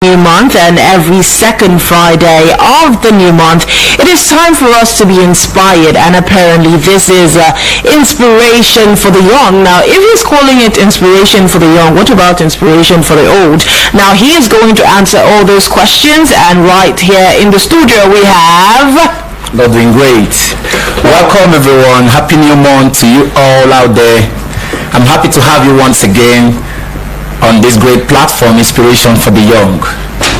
New month, and every second Friday of the new month it is time for us to be inspired, and apparently this is inspiration for the young. Now if he's calling it inspiration for the young, what about inspiration for the old? Now he is going to answer all those questions, and right here in the studio we have Not doing great. Welcome everyone. Happy new month to you all out there. I'm happy to have you once again on this great platform, Inspiration for the Young.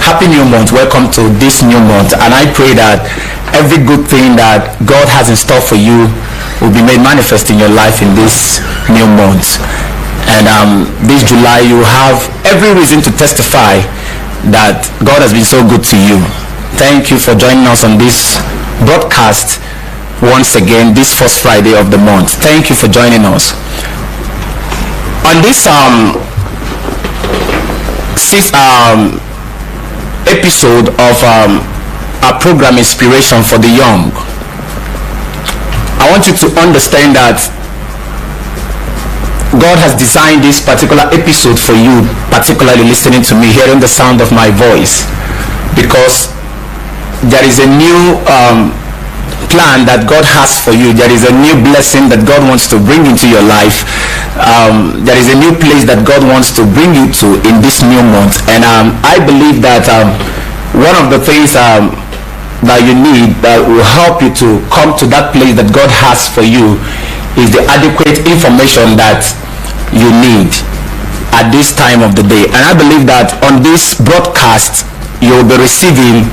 Happy new month. Welcome to this new month, and I pray that every good thing that God has in store for you will be made manifest in your life in this new month. And this July you have every reason to testify that God has been so good to you. Thank you for joining us on this broadcast once again this first Friday of the month. Thank you for joining us on this episode of our program Inspiration for the Young. I want you to understand that God has designed this particular episode for you, particularly listening to me, hearing the sound of my voice, because there is a new plan that God has for you. There is a new blessing that God wants to bring into your life. There is a new place that God wants to bring you to in this new month. And I believe that one of the things that you need that will help you to come to that place that God has for you is the adequate information that you need at this time of the day. And I believe that on this broadcast you will be receiving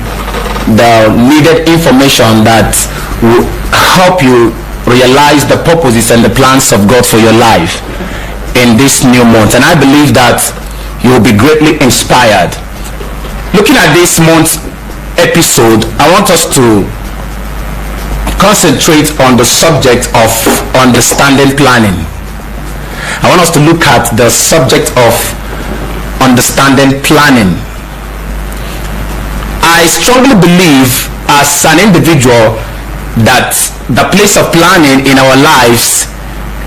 the needed information that will help you realize the purposes and the plans of God for your life in this new month. And I believe that you will be greatly inspired. Looking at this month's episode, I want us to concentrate on the subject of understanding planning. I want us to look at the subject of understanding planning. I strongly believe as an individual that the place of planning in our lives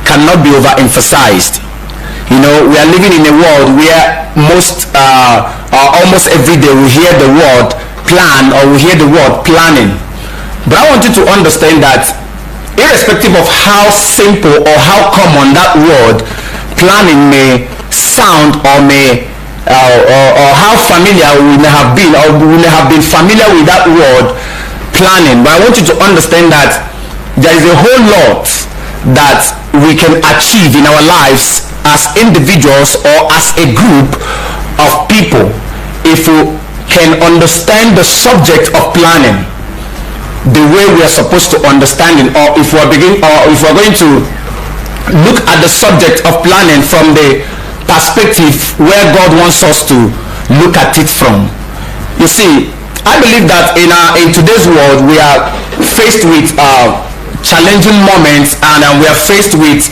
cannot be overemphasized. You know, we are living in a world where almost every day we hear the word plan, or we hear the word planning. But I want you to understand that irrespective of how simple or how common that word planning may sound, or how familiar we may have been, or we may have been familiar with that word planning, but I want you to understand that there is a whole lot that we can achieve in our lives as individuals or as a group of people if we can understand the subject of planning the way we are supposed to understand it, or if we're going to look at the subject of planning from the perspective where God wants us to look at it from. You see, I believe that in today's world we are faced with challenging moments, and we are faced with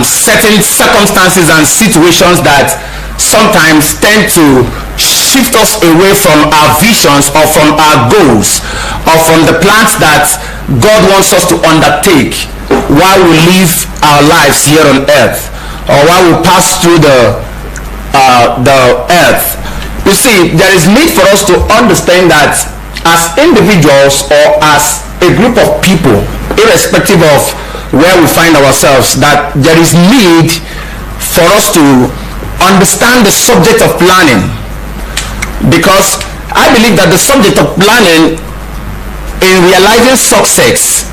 certain circumstances and situations that sometimes tend to shift us away from our visions, or from our goals, or from the plans that God wants us to undertake while we live our lives here on earth, or while we pass through the earth. You see, there is need for us to understand that as individuals or as a group of people, irrespective of where we find ourselves, that there is need for us to understand the subject of planning. Because I believe that the subject of planning in realizing success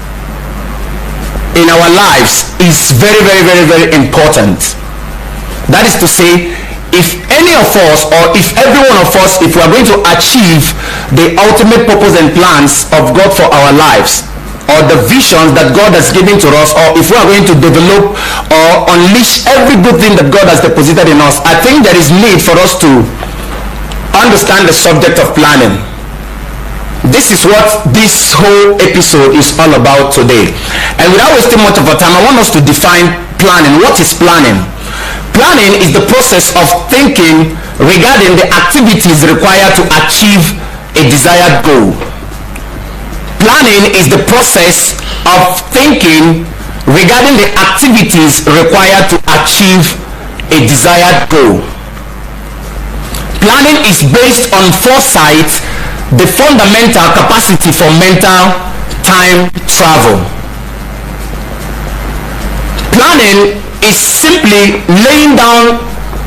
in our lives is very, very, very, very important. That is to say, if any of us, or if every one of us, if we are going to achieve the ultimate purpose and plans of God for our lives, or the visions that God has given to us, or if we are going to develop or unleash every good thing that God has deposited in us, I think there is need for us to understand the subject of planning. This is what this whole episode is all about today. And without wasting much of our time, I want us to define planning. What is planning? Planning is the process of thinking regarding the activities required to achieve a desired goal. Planning is the process of thinking regarding the activities required to achieve a desired goal. Planning is based on foresight, the fundamental capacity for mental time travel. Planning is simply laying down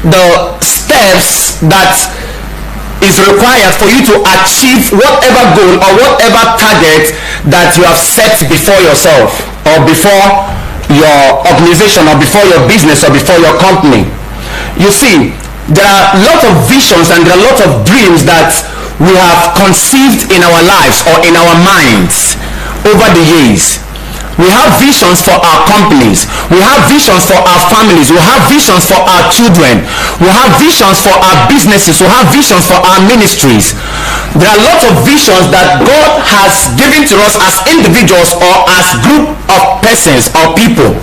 the steps that is required for you to achieve whatever goal or whatever target that you have set before yourself or before your organization or before your business or before your company. You see, there are lots of visions and there are lots of dreams that we have conceived in our lives or in our minds over the years. We have visions for our companies. We have visions for our families. We have visions for our children. We have visions for our businesses. We have visions for our ministries. There are lots of visions that God has given to us as individuals or as group of persons or people.